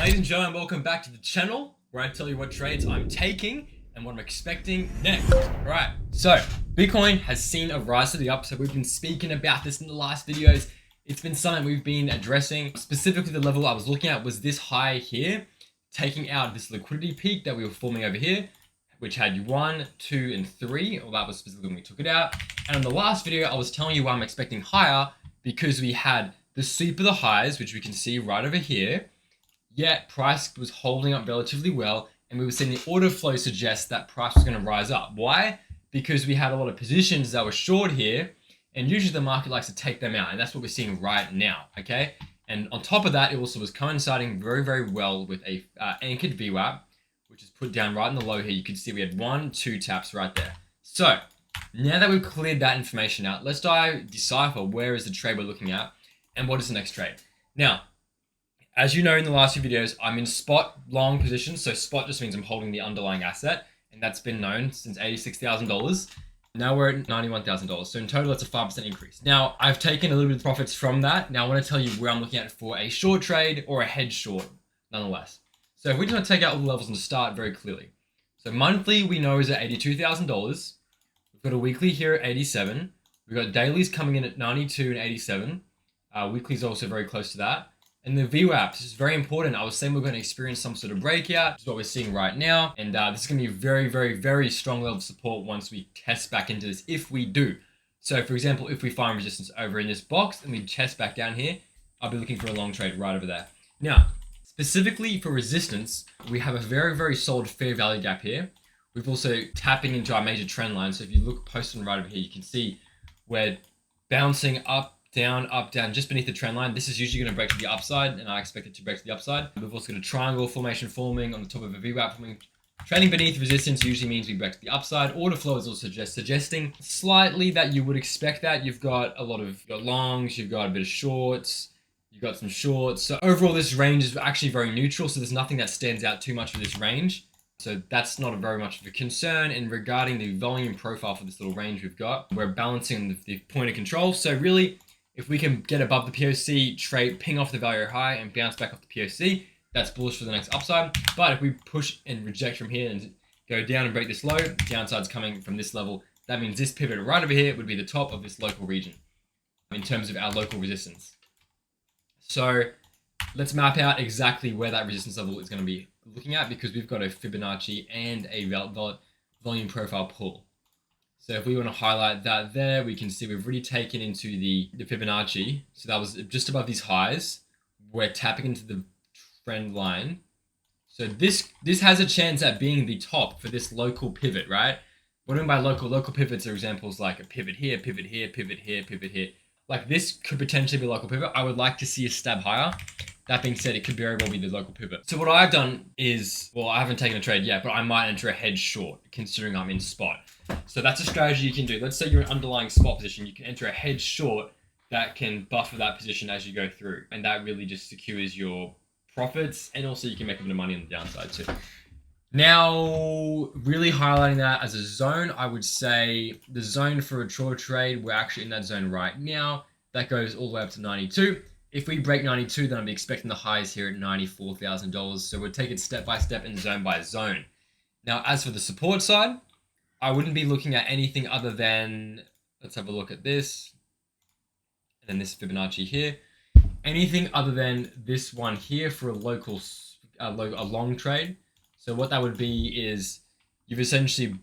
Ladies and gentlemen, welcome back to the channel where I tell you what trades I'm taking and what I'm expecting next. Alright, so Bitcoin has seen a rise to the upside. We've been speaking about this in the last videos. It's been something we've been addressing. Specifically, the level I was looking at was this high here, taking out this liquidity peak that we were forming over here, which had 1, 2, and 3. Well, that was specifically when we took it out. And in the last video, I was telling you why I'm expecting higher because we had the sweep of the highs, which we can see right over here. Yet price was holding up relatively well, and we were seeing the order flow suggest that price was going to rise up. Why? Because we had a lot of positions that were short here, and usually the market likes to take them out, and that's what we're seeing right now, okay? And on top of that, it also was coinciding very, very well with a anchored VWAP, which is put down right in the low here. You can see we had 1, 2 taps right there. So now that we've cleared that information out, let's decipher where is the trade we're looking at and what is the next trade. Now, as you know, in the last few videos, I'm in spot long positions. So spot just means I'm holding the underlying asset, and that's been known since $86,000. Now we're at $91,000. So in total, that's a 5% increase. Now, I've taken a little bit of profits from that. Now I want to tell you where I'm looking at for a short trade or a hedge short, nonetheless. So if we just want to take out all the levels and start very clearly. So monthly, we know is at $82,000. We've got a weekly here at 87. We've got dailies coming in at 92 and 87. Weekly is also very close to that. And the VWAP, this is very important. I was saying we're going to experience some sort of breakout. This is what we're seeing right now. And this is going to be a very, very, very strong level of support once we test back into this, if we do. So for example, if we find resistance over in this box and we test back down here, I'll be looking for a long trade right over there. Now, specifically for resistance, we have a very, very solid fair value gap here. We've also tapping into our major trend line. So if you look posted right over here, you can see we're bouncing up, down, just beneath the trend line. This is usually going to break to the upside, and I expect it to break to the upside. We've also got a triangle formation forming on the top of a VWAP forming. Trading beneath resistance usually means we break to the upside. Order flow is also suggesting slightly that you would expect that. You've got a lot of longs, you've got a bit of shorts, you've got some shorts. So overall, this range is actually very neutral, so there's nothing that stands out too much for this range. So that's not very much of a concern. And regarding the volume profile for this little range we've got, we're balancing the point of control. So really, if we can get above the POC, trade, ping off the value high and bounce back off the POC, that's bullish for the next upside. But if we push and reject from here and go down and break this low, downside's coming from this level. That means this pivot right over here would be the top of this local region in terms of our local resistance. So let's map out exactly where that resistance level is going to be looking at, because we've got a Fibonacci and a volume profile pull. So if we want to highlight that there, we can see we've already taken into the Fibonacci. So that was just above these highs. We're tapping into the trend line. So this has a chance at being the top for this local pivot, right? What I mean by local pivots are examples like a pivot here, pivot here, pivot here, pivot here. Like this could potentially be a local pivot. I would like to see a stab higher. That being said, it could very well be the local pivot. So what I've done is, well, I haven't taken a trade yet, but I might enter a hedge short considering I'm in spot. So that's a strategy you can do. Let's say you're in underlying spot position. You can enter a hedge short that can buffer that position as you go through. And that really just secures your profits. And also you can make a bit of money on the downside too. Now, really highlighting that as a zone, I would say the zone for a short trade, we're actually in that zone right now. That goes all the way up to 92. If we break 92, then I'll be expecting the highs here at $94,000. So we'll take it step by step and zone by zone. Now, as for the support side, I wouldn't be looking at anything other than, let's have a look at this. And then this Fibonacci here. Anything other than this one here for a long trade. So what that would be is you've essentially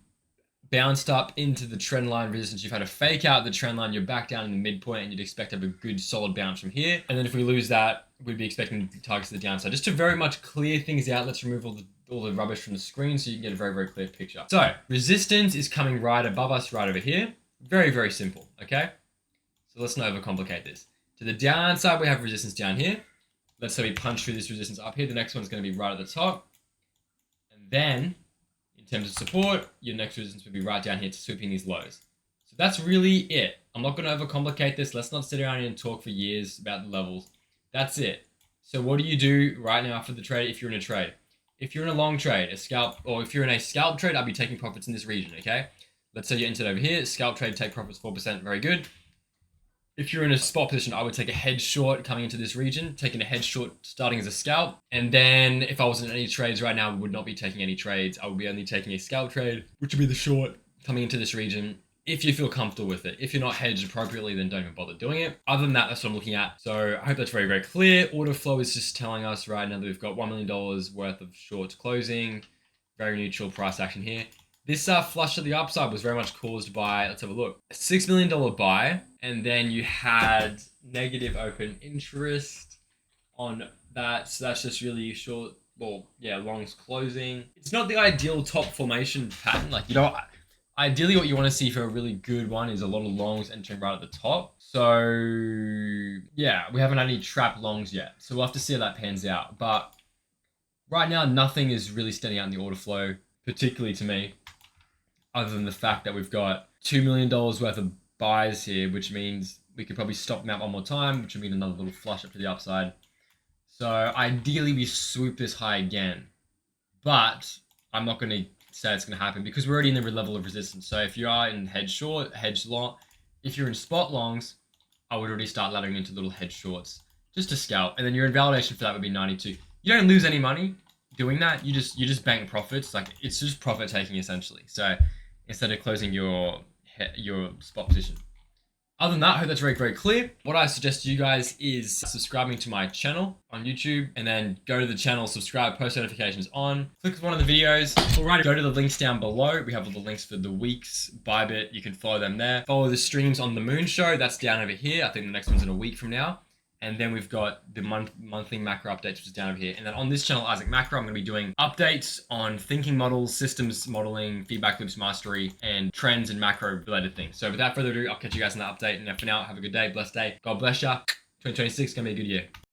bounced up into the trend line resistance. You've had to fake out the trend line. You're back down in the midpoint, and you'd expect to have a good solid bounce from here. And then if we lose that, we'd be expecting targets to the downside. Just to very much clear things out, let's remove all the rubbish from the screen so you can get a very, very clear picture. So resistance is coming right above us, right over here. Very, very simple, okay? So let's not overcomplicate this. To the downside, we have resistance down here. Let's say we punch through this resistance up here. The next one's going to be right at the top. And then, in terms of support, your next resistance would be right down here to sweeping these lows. So that's really it. I'm not going to overcomplicate this. Let's not sit around here and talk for years about the levels. That's it. So what do you do right now for the trade if you're in a trade? If you're in a long trade, a scalp, or if you're in a scalp trade, I'll be taking profits in this region, okay? Let's say you entered over here, scalp trade, take profits 4%, very good. If you're in a spot position, I would take a hedge short coming into this region, taking a hedge short starting as a scalp. And then if I wasn't in any trades right now, I would not be taking any trades. I would be only taking a scalp trade, which would be the short coming into this region. If you feel comfortable with it. If you're not hedged appropriately, then don't even bother doing it. Other than that, that's what I'm looking at. So I hope that's very, very clear. Order flow is just telling us right now that we've got $1 million worth of shorts closing. Very neutral price action here. This flush to the upside was very much caused by, let's have a look, a $6 million buy. And then you had negative open interest on that. So that's just really short. Well, yeah, longs closing. It's not the ideal top formation pattern. Like, you know, ideally, what you want to see for a really good one is a lot of longs entering right at the top. So, yeah, we haven't had any trap longs yet. So we'll have to see how that pans out. But right now, nothing is really standing out in the order flow, particularly to me, other than the fact that we've got $2 million worth of buys here, which means we could probably stop them out one more time, which would mean another little flush up to the upside. So ideally, we swoop this high again. But I'm not going to say it's going to happen because we're already in the level of resistance. So if you are in hedge short, hedge long, if you're in spot longs, I would already start laddering into little hedge shorts just to scalp. And then your invalidation for that would be 92. You don't lose any money doing that. You just bank profits. Like, it's just profit taking essentially. So instead of closing your spot position. Other than that, I hope that's very, very clear. What I suggest to you guys is subscribing to my channel on YouTube and then go to the channel, subscribe, post notifications on, click one of the videos. Alright, go to the links down below. We have all the links for the WEEX, Bybit. You can follow them there. Follow the streams on the Moon Show. That's down over here. I think the next one's in a week from now. And then we've got the monthly macro updates, which is down over here. And then on this channel, Isaac Macro, I'm going to be doing updates on thinking models, systems modeling, feedback loops mastery, and trends and macro related things. So without further ado, I'll catch you guys in that update. And for now, have a good day, blessed day. God bless ya. 2026 is going to be a good year.